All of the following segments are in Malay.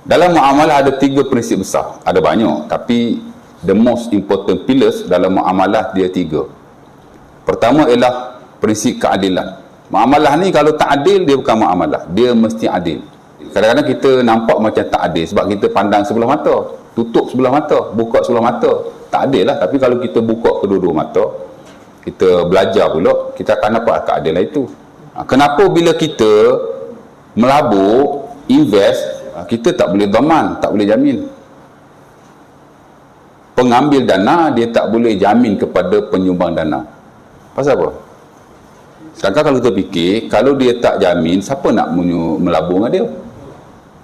Dalam muamalah ada 3 prinsip besar. Ada banyak, tapi the most important pillars dalam muamalah dia 3. Pertama ialah prinsip keadilan. Muamalah ni kalau tak adil, dia bukan muamalah. Dia mesti adil. Kadang-kadang kita nampak macam tak adil sebab kita pandang sebelah mata, tutup sebelah mata, buka sebelah mata. Tak adil lah. Tapi kalau kita buka kedua-dua mata, kita belajar pula, kita akan dapat keadilan itu. Kenapa bila kita melabur, invest, kita tak boleh dhaman, tak boleh jamin. Pengambil dana, dia tak boleh jamin kepada penyumbang dana. Pasal apa? Sedangkan kalau kita fikir, kalau dia tak jamin, siapa nak melabur dengan dia?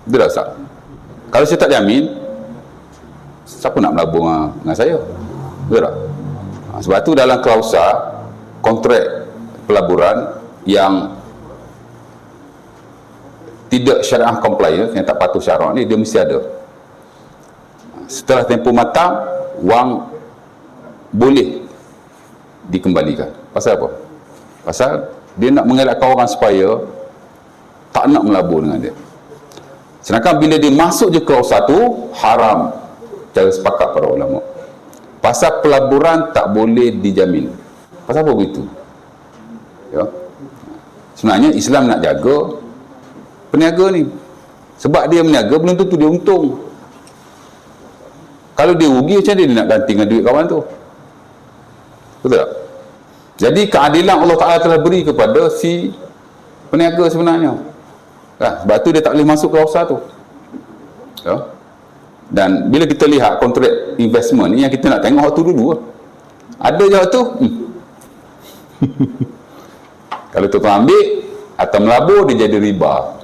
Betul tak, Ustaz? Kalau saya tak jamin, siapa nak melabur dengan saya? Betul tak? Sebab tu dalam klausa kontrak pelaburan yang tidak syariah compliant, yang tak patuh syarak ni, dia mesti ada. Setelah tempoh matang, wang boleh dikembalikan. Pasal apa? Pasal dia nak mengelakkan orang supaya tak nak melabur dengan dia. Sedangkan bila dia masuk je klausa tu, haram cara sepakat para ulama. Pasal pelaburan tak boleh dijamin. Pasal apa begitu? Ya. Sebenarnya Islam nak jaga peniaga ni. Sebab dia meniaga, belum tentu dia untung. Kalau dia rugi, macam dia nak ganti dengan duit kawan tu? Betul tak? Jadi keadilan Allah Ta'ala telah beri kepada si peniaga sebenarnya. Sebab tu dia tak boleh masuk klausa tu. Ya. Dan bila kita lihat kontrak investment ni, yang kita nak tengok waktu dulu ada je waktu kalau tuan ambil atau melabur, dia jadi riba.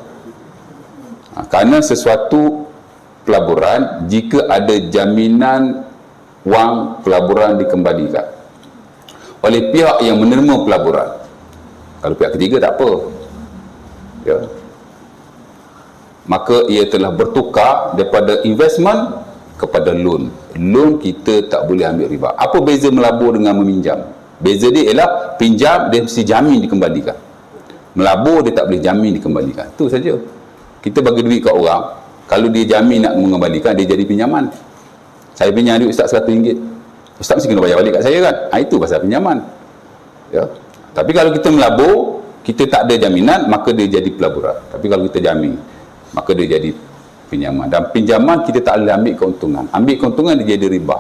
Kerana sesuatu pelaburan, jika ada jaminan wang pelaburan dikembalikan oleh pihak yang menerima pelaburan. Kalau pihak ketiga tak apa, ya, maka ia telah bertukar daripada investment kepada loan. Loan kita tak boleh ambil riba. Apa beza melabur dengan meminjam? Beza dia ialah pinjam dia mesti jamin dikembalikan. Melabur dia tak boleh jamin dikembalikan. Itu saja. Kita bagi duit kat orang, kalau dia jamin nak mengembalikan, dia jadi pinjaman. Saya pinjam duit Ustaz RM100, Ustaz mesti kena bayar balik kat saya kan? Itu pasal pinjaman. Ya. Tapi kalau kita melabur, kita tak ada jaminan, maka dia jadi pelaburan. Tapi kalau kita jamin, maka dia jadi pinjaman. Dan pinjaman kita tak boleh ambil keuntungan. Ambil keuntungan dia jadi riba.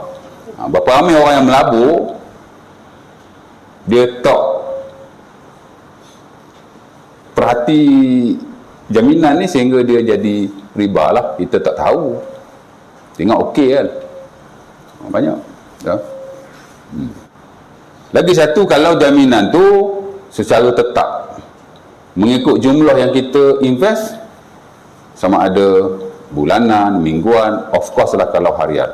Berapa ramai orang yang melabur, dia tak perhati jaminan ni sehingga dia jadi riba lah. Kita tak tahu. Tengok okey kan? Banyak. Ya. Lagi satu, kalau jaminan tu secara tetap mengikut jumlah yang kita invest, sama ada bulanan, mingguan, of course lah kalau harian.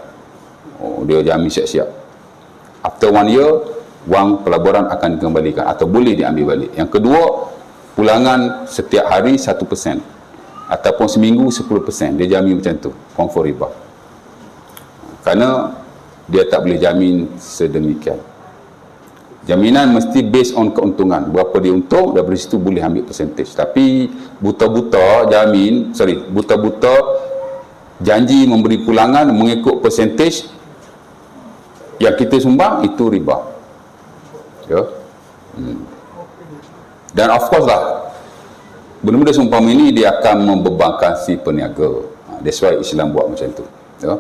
Dia jamin siap-siap. After 1 year, wang pelaburan akan dikembalikan atau boleh diambil balik. Yang kedua, pulangan setiap hari 1% ataupun seminggu 10%. Dia jamin macam tu, confirm riba. Kerana dia tak boleh jamin sedemikian. Jaminan mesti based on keuntungan. Berapa dia untung, dari situ boleh ambil percentage. Tapi buta-buta janji memberi pulangan mengikut percentage yang kita sumbang, itu riba. Ya. Dan of course lah, benda-benda seumpama ini dia akan membebankan si peniaga. That's why Islam buat macam tu. Ya.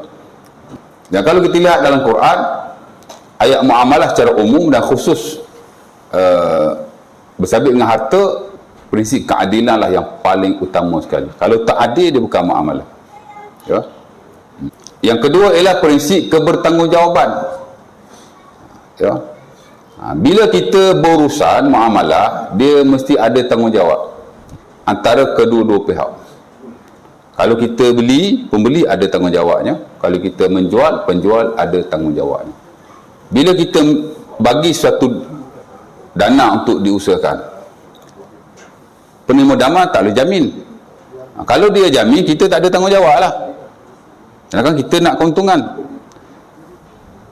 Dan kalau kita lihat dalam Quran, ayat muamalah secara umum dan khusus bersabit dengan harta, prinsip keadilan lah yang paling utama sekali. Kalau tak adil, dia bukan muamalah. Ya. Yang kedua ialah prinsip kebertanggungjawaban. Ya. Bila kita berurusan muamalah, dia mesti ada tanggungjawab antara kedua-dua pihak. Kalau kita beli, pembeli ada tanggungjawabnya. Kalau kita menjual, penjual ada tanggungjawabnya. Bila kita bagi suatu dana untuk diusahakan, penerima dana tak boleh jamin. Kalau dia jamin, kita tak ada tanggungjawab lah. Sedangkan kita nak keuntungan.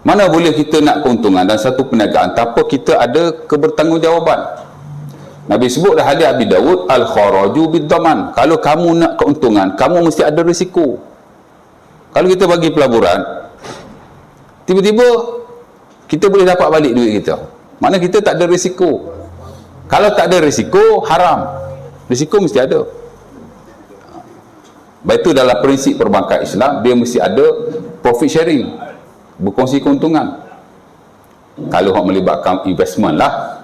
Mana boleh kita nak keuntungan dan satu perniagaan tanpa kita ada kebertanggungjawaban? Nabi sebut dalam hadis Abi Dawud, al-kharaju bid-daman. Kalau kamu nak keuntungan, kamu mesti ada risiko. Kalau kita bagi pelaburan, tiba-tiba kita boleh dapat balik duit kita. Maknanya kita tak ada risiko. Kalau tak ada risiko, haram. Risiko mesti ada. Baik itu dalam prinsip perbankan Islam, dia mesti ada profit sharing, berkongsi keuntungan. Kalau hak melibatkan investment lah,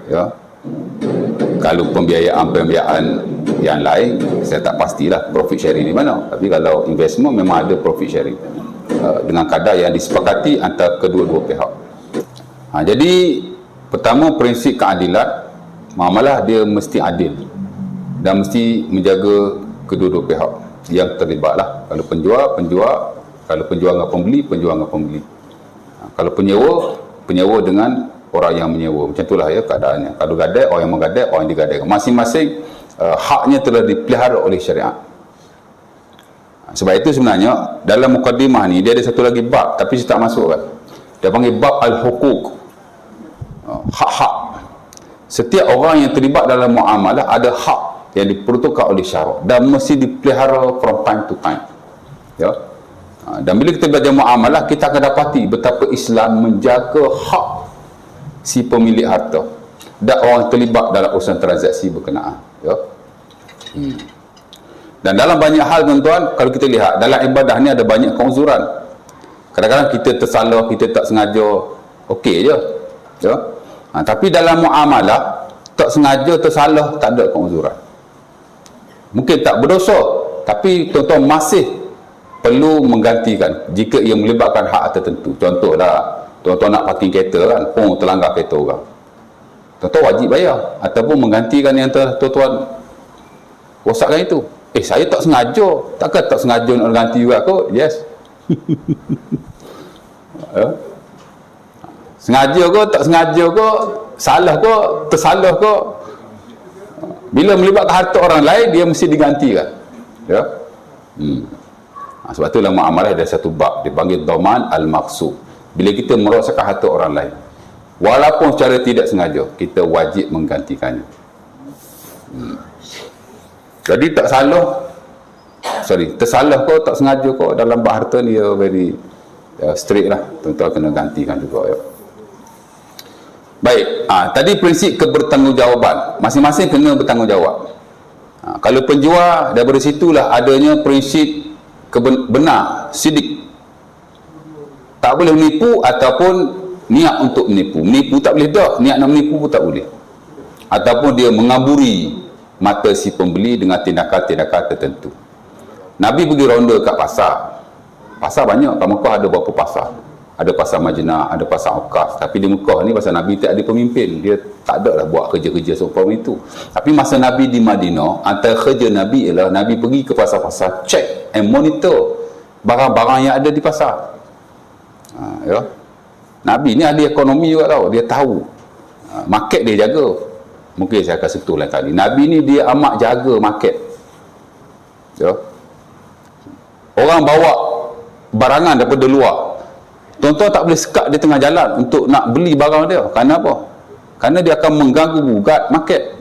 ya. Kalau pembiayaan yang lain, saya tak pastilah profit sharing di mana. Tapi kalau investment memang ada profit sharing dengan kadar yang disepakati antara kedua-dua pihak. Jadi pertama, prinsip keadilan, muamalah dia mesti adil dan mesti menjaga kedua-dua pihak yang terlibat lah. Kalau penjual, kalau penjual dengan pembeli, penjual dengan pembeli. Kalau penyewa dengan orang yang menyewa. Macam itulah ya keadaannya. Kalau gadai, orang yang menggadai, orang yang digadaikan. Masing-masing haknya telah dipelihara oleh syariat. Sebab itu sebenarnya dalam mukadimah ni dia ada satu lagi bab, tapi saya tak masuk kan. Dia panggil bab al-hukuk. Hak-hak. Setiap orang yang terlibat dalam muamalah ada hak yang diperuntukkan oleh syarak dan mesti dipelihara from time to time. Ya. Dan bila kita belajar muamalah, kita akan dapati betapa Islam menjaga hak si pemilik harta dan orang terlibat dalam urusan transaksi berkenaan. Ya. Dan dalam banyak hal tuan-tuan, kalau kita lihat dalam ibadah ni ada banyak keuzuran. Kadang-kadang kita tersalah, kita tak sengaja, okey je. Ya. Tapi dalam muamalah, tak sengaja, tersalah, tak ada keuzuran. Mungkin tak berdosa, tapi tuan-tuan masih perlu menggantikan jika ia melibatkan hak tertentu. Contohlah, tuan-tuan nak parking kereta kan, terlanggar kereta orang. Tuan-tuan wajib bayar ataupun menggantikan yang tuan-tuan rosakkan itu. Saya tak sengaja. Takkan tak sengaja nak ganti juga kot? Yes. Sengaja kot, tak sengaja kot, salah kot, tersalah kot. Bila melibatkan harta orang lain, dia mesti digantikan. Ya. Sebab itulah muamalah ada satu bab dipanggil dhaman al-maqsud. Bila kita merosakkan harta orang lain, walaupun secara tidak sengaja, kita wajib menggantikannya. Jadi tersalah kau, tak sengaja kau dalam bab harta ni, dia very strict lah. Tuan-tuan kena gantikan juga. Ya. Baik, tadi prinsip kebertanggungjawaban. Masing-masing kena bertanggungjawab. Kalau penjual, daripada situlah adanya prinsip benar, sidik. Tak boleh menipu ataupun niat untuk menipu. Menipu tak boleh dah, niat nak menipu pun tak boleh. Ataupun dia mengaburi mata si pembeli dengan tindakan-tindakan tertentu. Nabi pergi ronda kat pasar. Pasar banyak, kat Mekah ada berapa pasar. Ada pasar Majnah, ada pasar Uqas. Tapi di Mekah ni pasal Nabi tak ada pemimpin. Dia tak ada lah buat kerja-kerja seumpama itu. Tapi masa Nabi di Madinah, antara kerja Nabi ialah Nabi pergi ke pasar-pasar, check and monitor barang-barang yang ada di pasar. Ya. Nabi ni ahli ekonomi juga tau. Dia tahu. Market dia jaga. Mungkin saya akan sentuh lain kali. Nabi ni dia amat jaga market. Ya. Orang bawa barangan daripada luar. Tuan-tuan tak boleh sekat di tengah jalan untuk nak beli barang dia. Kerana apa? Kerana dia akan mengganggu gugat market.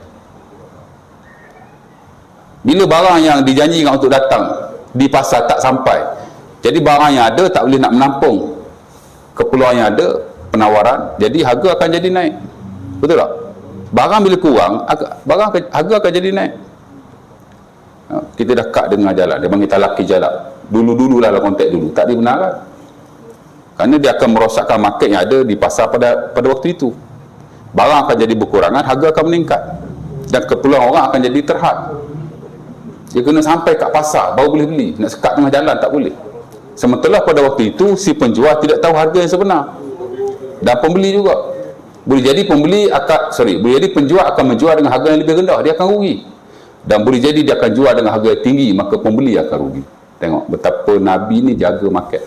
Bila barang yang dijanjikan untuk datang di pasar tak sampai, jadi barang yang ada tak boleh nak menampung keperluan yang ada, penawaran, jadi harga akan jadi naik. Betul tak? Barang bila kurang, harga akan jadi naik. Kita dah kat dengan jalan, dia panggil talaki jalan. Dulu-dulu lah konteks dulu, tak dibenarkan. Kerana dia akan merosakkan market yang ada di pasar pada waktu itu. Barang akan jadi berkurangan, harga akan meningkat. Dan keperluan orang akan jadi terhad. Dia kena sampai kat pasar, baru boleh beli. Nak sekat tengah jalan, tak boleh. Sementara pada waktu itu, si penjual tidak tahu harga yang sebenar. Dan pembeli juga. Boleh jadi boleh jadi penjual akan menjual dengan harga yang lebih rendah, dia akan rugi. Dan boleh jadi dia akan jual dengan harga yang tinggi, maka pembeli akan rugi. Tengok betapa Nabi ni jaga market.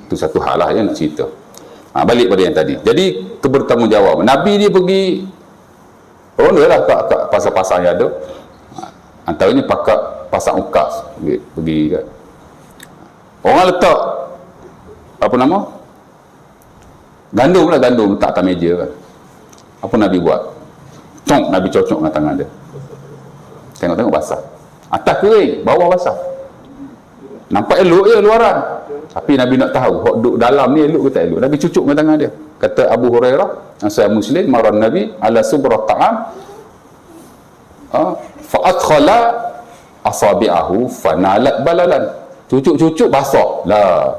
Itu satu hal lah yang nak cerita. Balik pada yang tadi. Jadi kebertanggungjawaban. Nabi dia pergi ronda lah kat pasar-pasar yang ada. Antaranya pasar Uqas. Pergi kan. Orang letak apa nama? Gandum letak atas meja kan. Apa Nabi buat? Nabi cocok dengan tangan dia. Tengok basah. Atas kering, bawah basah. Nampak elok je luaran. Tapi Nabi nak tahu, hok duduk dalam ni elok ke tak elok. Nabi cucuk dengan tangan dia. Kata Abu Hurairah, Sahih Muslim, maran Nabi ala subrat ta'am fa adkhala asabi'ahu fanalat balalan. Cucuk-cucuk basah. Lah.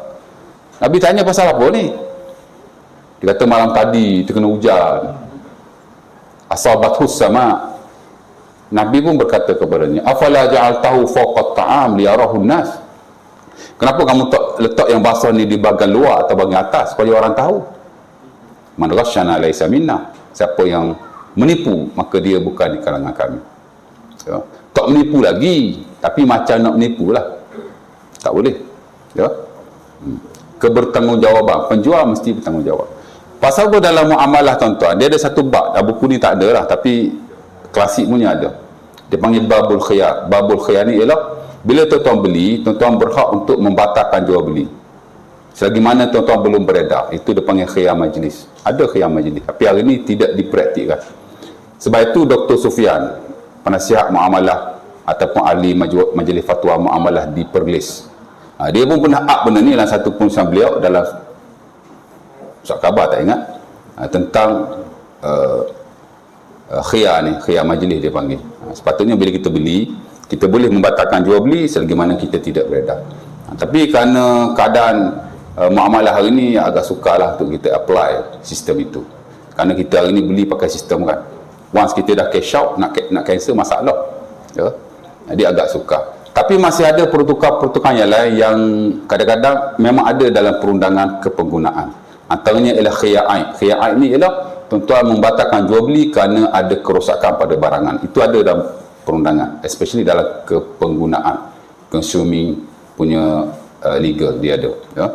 Nabi tanya pasal apa ni? Dia kata malam tadi terkena hujan. Asabathus sama. Nabi pun berkata kepadanya, afala ja'altahu fawqa ta'am liyarahu an-nas? Kenapa kamu letak yang basah ni di bahagian luar atau bahagian atas supaya orang tahu? Man ghasyana laysa minna. Siapa yang menipu, maka dia bukan di kalangan kami. Ya. Tak menipu lagi, tapi macam nak menipu lah. Tak boleh. Ya. Kebertanggungjawaban. Penjual mesti bertanggungjawab. Pasal apa dalam muamalah tuan-tuan? Dia ada satu bab. Buku ni tak ada lah, tapi klasik punya ada. Dia panggil babul khiyar. Babul khiyar ni ialah bila tuan-tuan beli, tuan-tuan berhak untuk membatalkan jual beli. Selagi mana tuan-tuan belum beredar, itu dia panggil khiyar majlis. Ada khiyar majlis, tapi hari ini tidak dipraktikkan. Sebab itu Dr. Sufyan, penasihat muamalah ataupun ahli majlis fatwa muamalah di Perlis, dia pun pernah benda ni dalam satu penulisan beliau dalam surat khabar, tak ingat, tentang khiyar ni, khiyar majlis dia panggil. Sepatutnya bila kita beli, kita boleh membatalkan jual beli selagi mana kita tidak beredar. Tapi kerana keadaan muamalah hari ini agak sukarlah untuk kita apply sistem itu. Kerana kita hari ini beli pakai sistem kan. Once kita dah cash out, nak cancel masalah. Ya. Jadi agak sukar. Tapi masih ada pertukaran yang lain yang kadang-kadang memang ada dalam perundangan kepenggunaan. Antaranya ialah khiyar aib. Khiyar aib ni ialah tuan-tuan membatalkan jual beli kerana ada kerosakan pada barangan. Itu ada dalam perundangan, especially dalam kepenggunaan consuming punya legal dia ada. Ya.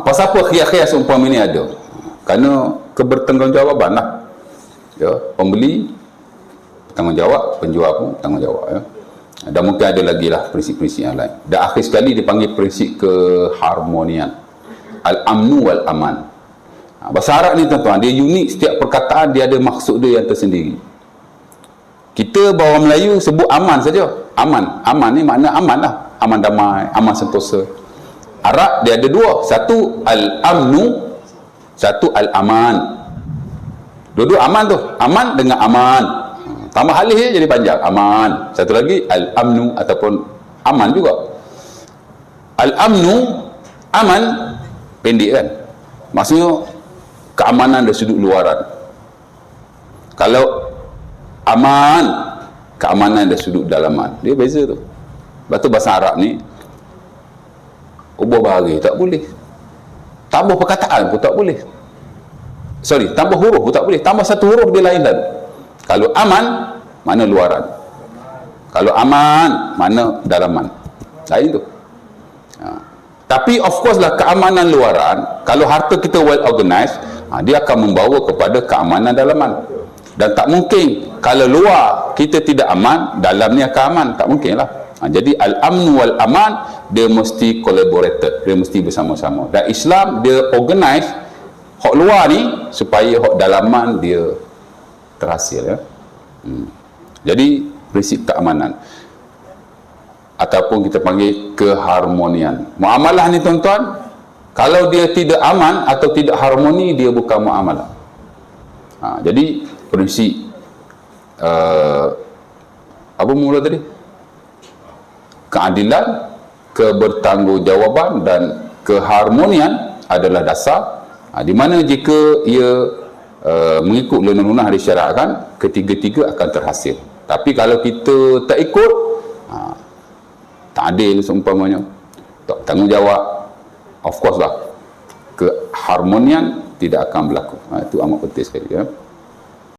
Pasal apa khiyar-khiyar seumpama ini ada? Kerana kebertanggungjawab lah. Ya, pembeli bertanggungjawab, penjual pun bertanggungjawab. Ya. Dan mungkin ada lagi lah prinsip-prinsip yang lain. Dan akhir sekali dipanggil prinsip keharmonian, al-amnu wal-aman. Bahasa Arab ni tuan-tuan, dia unik. Setiap perkataan dia ada maksud dia yang tersendiri. Kita bawang Melayu sebut aman saja. Aman ni makna aman lah. Aman damai, aman sentosa. Arab dia ada dua. Satu al-amnu, satu al-aman. Dua-dua aman tu. Aman dengan aman. Tambah alih je jadi panjang. Aman. Satu lagi al-amnu ataupun aman juga. Al-amnu, aman, pendek kan. Maksudnya keamanan dari sudut luaran. Kalau aman, keamanan dari sudut dalaman. Dia beza tu. Lepas tu bahasa Arab ni ubah bahari tak boleh. Tambah perkataan pun tak boleh. Sorry, tambah huruf pun tak boleh. Tambah satu huruf dia lain dah. Kalau aman, mana luaran. Kalau aman, mana dalaman. Lain tu. Tapi of course lah keamanan luaran, kalau harta kita well organized, dia akan membawa kepada keamanan dalaman. Dan tak mungkin kalau luar kita tidak aman, dalam ni akan aman. Tak mungkin lah. Jadi al-amnu wal-aman dia mesti collaborated, dia mesti bersama-sama. Dan Islam dia organize hak luar ni supaya hak dalaman dia terhasil. Ya. Jadi prinsip keamanan ataupun kita panggil keharmonian. Muamalah ni tuan-tuan, kalau dia tidak aman atau tidak harmoni, dia bukan muamalah. Jadi prinsip apa mula tadi? Keadilan, kebertanggungjawaban dan keharmonian adalah dasar. Di mana jika ia mengikut lunar-lunar disyaratkan, ketiga-tiga akan terhasil. Tapi kalau kita tak ikut, tak adil seumpamanya, tak tanggungjawab, of course lah keharmonian tidak akan berlaku. Itu amat penting sekali. Ya.